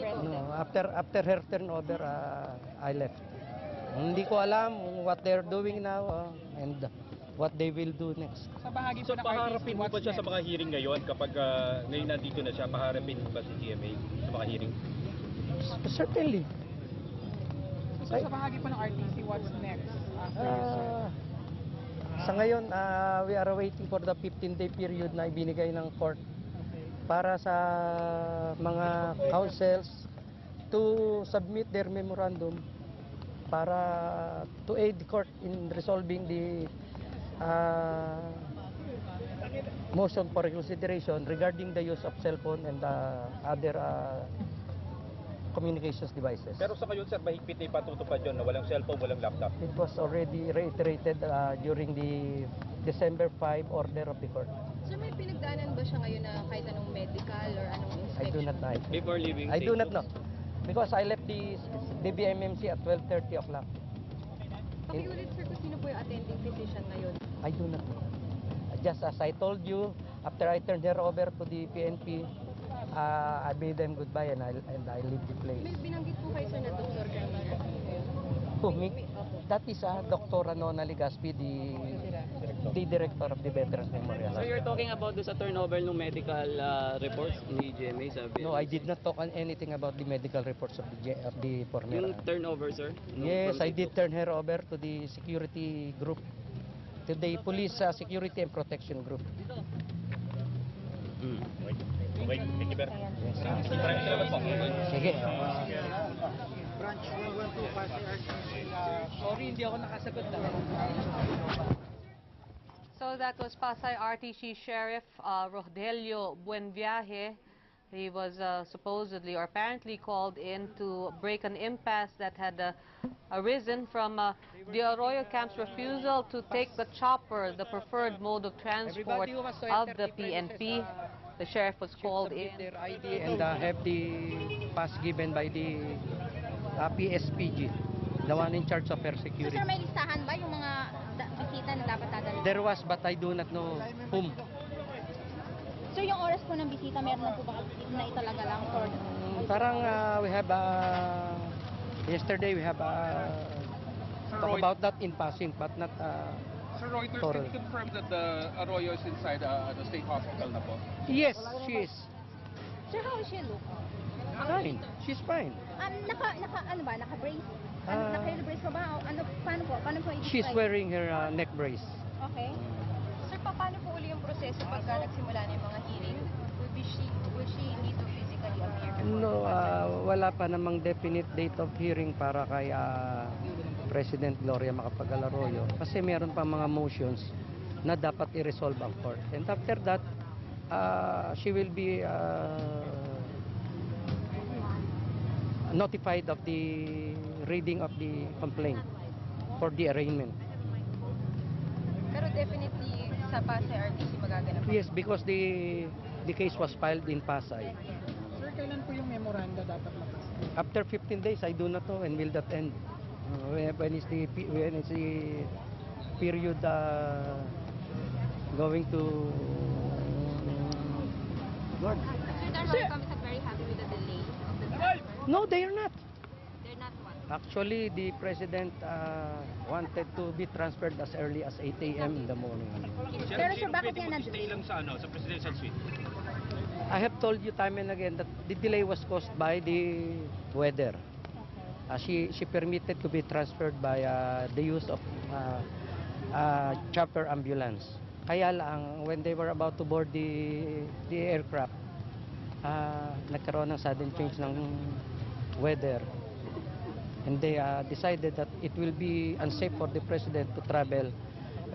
No, after her turnover, I left. Hindi ko alam what they're doing now and what they will do next. Sa bahagi So po ng paharapin mo what's ba siya sa next? mga hearing ngayon kapag ngayon nandito na siya, paharapin mo ba si GMA sa mga hearing? Certainly. So sa bahagi po ng RTC, what's next after this, sir? Sa ngayon, we are waiting for the 15-day period na ibinigay ng court para sa mga councils to submit their memorandum para to aid the court in resolving the motion for reconsideration regarding the use of cell phone and other communications devices. Pero sa ngayon sir, mahigpit na ipatutupad yun na walang cellphone, walang laptop. It was already reiterated during the December 5 order of the court. Sir, may pinagdaanan ba siya ngayon na kahit anong medical or anong inspection? I do not know. Before leaving I do not know. Because I left the BMMC at 12:30 o'clock. Pakiulit sir kung sino po yung attending physician ngayon. I do not know. Just as I told you, after I turned her over to the PNP, I bade them goodbye and I leave the place. May binanggit po kayo sir na doktor kanina. Who, me? That is Dr. Nona Ligaspi, the director of the Veterans Memorial. So you're talking about the sa turnover ng medical reports ni GMA sabi? No, I did not talk on anything about the medical reports of the former. Yung turnover, sir? Yes, I did turn her over to the security group, to the police security and protection group. Okay, thank you very much. Yes. Maraming salamat po. Sige. Branch 112 Pasay RTC. Sorry, hindi ako nakasagot. So that was Pasay RTC Sheriff Rogelio Buenviaje. He was supposedly or apparently called in to break an impasse that had arisen from the Arroyo camp's refusal to take the chopper, the preferred mode of transport of the PNP. The sheriff was called in. Their ID and have the pass given by the PSPG, the one in charge of air So security. sir, may listahan ba yung mga bisita na dapat dadalhin? There was, but I do not know whom. Sir, yung oras po ng bisita, meron na po ba na italaga lang? Or... Parang we have yesterday we have talk about that in passing, but not Sir Reuters, Sorry. can you confirm that the Arroyo is inside the state hospital na po? yes, she is Sir, how is she look? fine. She's fine. Naka-brace? Ah. Naka-brace pa ba? O, paano po? Paano po i-describe? She's wearing her neck brace. Okay. Sir, paano po uli yung proseso pagka nagsimula na yung mga hearing? Will she need to physically appear before No, the Pasay? wala pa namang definite date of hearing para kay President Gloria Macapagal Arroyo kasi meron pa mga motions na dapat i-resolve ang court. And after that, she will be notified of the reading of the complaint for the arraignment. Pero definitely sa Pasay RTC magaganap. Yes, because the case was filed in Pasay. Sir, kailan po yung memoranda dapat makasama? After 15 days, I do not know when will that end. When is the period going to Lord? Sir, Darwin is very happy with the delay of the transfer. No, they are not. They're not one. Actually, the president wanted to be transferred as early as 8 a.m. in the morning. Pero sir, bakit yan Stay lang sa sa presidential suite. I have told you time and again that the delay was caused by the weather. She permitted to be transferred by the use of chopper ambulance. Kaya lang, when they were about to board the aircraft, nagkaroon ng sudden change ng weather. And they decided that it will be unsafe for the president to travel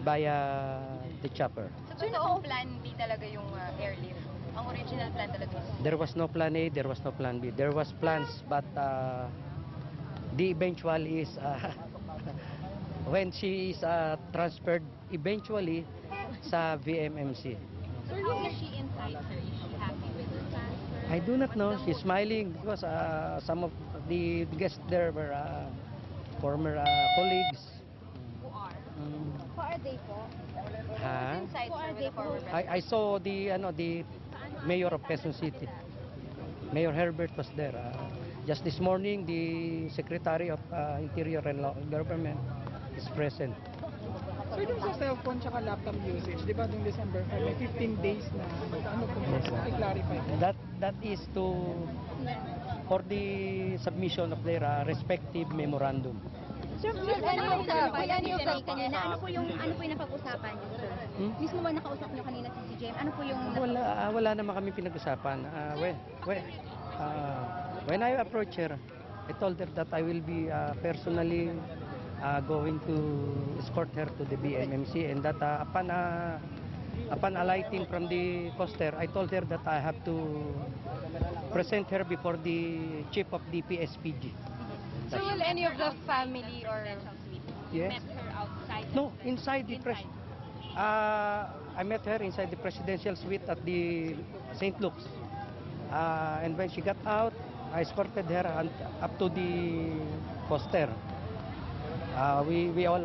via the chopper. So, totoong plan B talaga yung airlift. Ang original plan talaga is There was no plan A, there was no plan B. There was plans, but the eventual is when she is transferred eventually sa VMMC. Sir, how is she inside, sir? Is she happy with the transfer? I do not know. She's smiling because some of the guests there were former colleagues. Who are? Mm. Who are they po? Ha? inside Who are sir, with they the former po? I saw the mayor of Quezon City. Mayor Herbert was there. Just this morning, the Secretary of Interior and Local Government is present. Sir, dun sa cellphone tsaka laptop usage, di ba nung December 5, may 15 days na ano kung Yes, sir. i-clarify po? That is for the submission of their respective memorandum. Sir, will any of the kanina, ano po yung napag-usapan niyo, sir? Mismo ba nakausap niyo kanina si CJM? Ano po yung... Wala naman kami pinag-usapan. When I approached her, I told her that I will be personally going to escort her to the BMMC, and that upon alighting from the coaster, I told her that I have to present her before the chief of the PSPG. So will any of the family or Yes. met her outside? No, inside the press. I met her inside the presidential suite at the St. Luke's. And when she got out, I escorted her up to the coaster. We all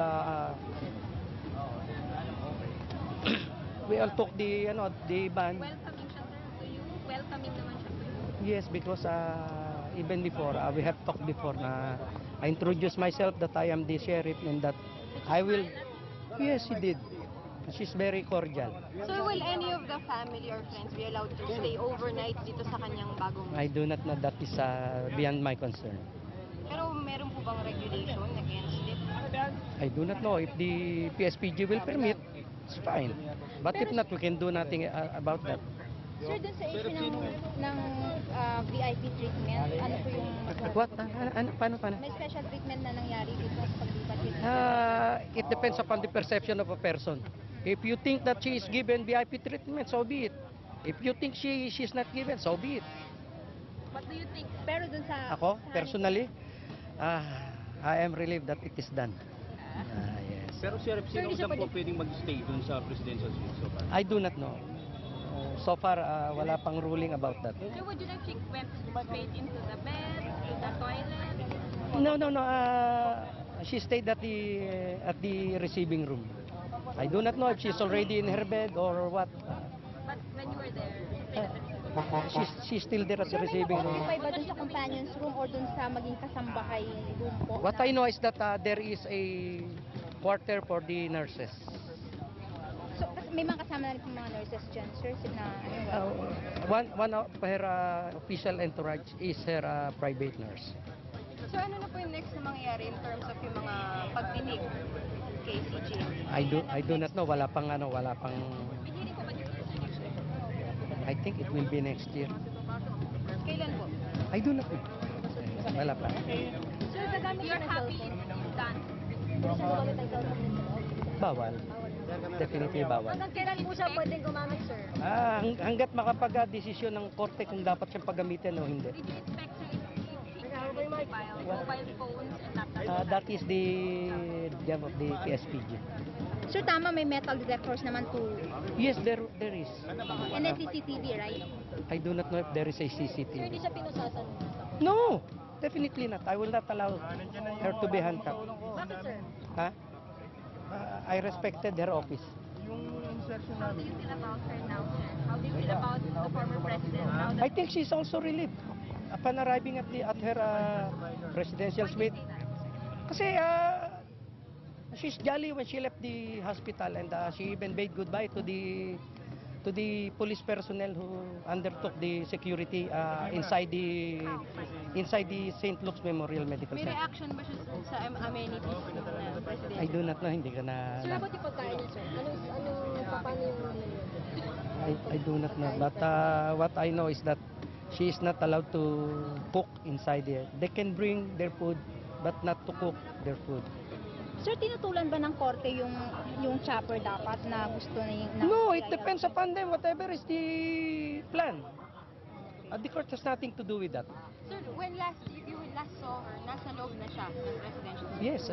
we all took the band. Welcoming siya, sir? So you welcoming naman siya, sir? Yes, because even before we have talked before na I introduced myself that I am the sheriff and that I will. Yes, she did. She's very cordial. So will any of the family or friends be allowed to stay overnight dito sa kanyang bagong... I do not know, that is beyond my concern. Pero meron po bang regulation against it? I do not know if the PSPG will permit. It's fine. But if not, we can do nothing about that. Sir, dun sa issue ng VIP treatment, ano po yung... What? Paano? May special treatment na nangyari dito sa paglipat dito. It depends upon the perception of a person. If you think that she is given VIP treatment, so be it. If you think she's not given, so be it. What do you think? Pero dun sa... Ako, personally, I am relieved that it is done. Yes. Pero Sheriff, sino lang po pwedeng mag-stay dun sa presidential suite so far? I do not know. So far, wala pang ruling about that. So would you like she went straight into the bed, to the toilet? No. She stayed at the receiving room. I do not know if she's already in her bed or what. But when you were there, She's still there at the receiving room. Occupy ba dun sa companion's room or dun sa maging kasambahay room po? What I know is that there is a quarter for the nurses. So, may mga kasama na rin pong mga nurses dyan, sir, na One of her official entourage is her private nurse. So ano na po yung next na mangyayari in terms of yung mga pagdinig kay CJ? I do not know. Wala pang. Hindi po ba dito? I think it will be next year. Kailan po? I do not know. Wala pa. Sir, gagamit You're happy it's done. Bawal. Definitely bawal. Hanggang kailan po siya pwedeng gumamit, sir? Hanggat makapag-desisyon ng korte kung dapat siyang paggamitin o hindi. Did you expect to mobile phones and laptops? That is the job of the PSPG. Sir, tama, may metal detectors naman to... Yes, there is. And then CCTV, right? I do not know if there is a CCTV. siya pinusasan. No, definitely not. I will not allow her to be handcuffed. Bakit, sir? Huh? I respected her office. How do you feel about her now, sir? How do you feel about the former president? Now that I think she's also relieved upon arriving at her presidential suite. Kasi she's jolly when she left the hospital, and she even bade goodbye to the police personnel who undertook the security inside the St. Luke's Memorial Medical may Center. reaction ba siya sa amenities ng president? I do not know, hindi ka na... Sir, about yung pagkain niya, sir? Paano yung... I do not know, but what I know is that she is not allowed to cook inside there. They can bring their food, but not to cook their food. Sir, tinutulan ba ng korte yung chopper dapat na gusto na No, it depends upon them, whatever is the plan. The court has nothing to do with that. Sir, when you last saw her, nasa loob na siya ng presidential suite. Yes,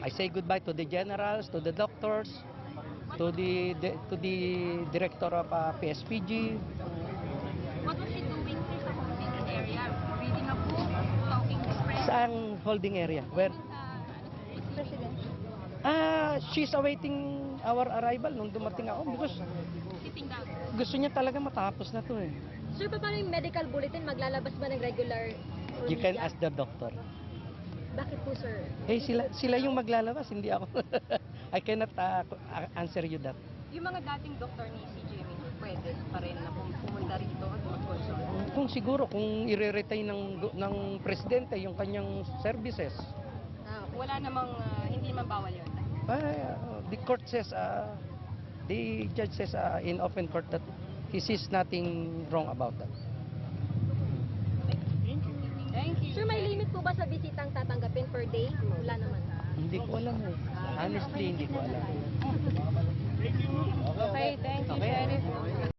I say goodbye to the generals, to the doctors, to the director of PSPG. What was she doing sa holding area? Reading a book, talking to friends? Saan holding area? Where? President? She's awaiting our arrival nung dumating ako because Sitting down. gusto niya talaga matapos na to eh. Sir, paano yung medical bulletin? Maglalabas ba ng regular? You can ask the doctor. Bakit po, sir? Eh, sila yung maglalabas, hindi ako. I cannot answer you that. Yung mga dating doktor ni si Jimmy, pwede pa rin na pumunta rito at mag-consult. Kung siguro, kung i-retain ng presidente yung kanyang services, Wala namang, hindi naman bawal yun. the court says, the judge says in open court that he sees nothing wrong about that. Thank you. Sir, may limit po ba sa bisitang tatanggapin per day? Wala naman. Hindi ko alam eh. Honestly, hindi ko alam. Okay, thank you, Sheriff.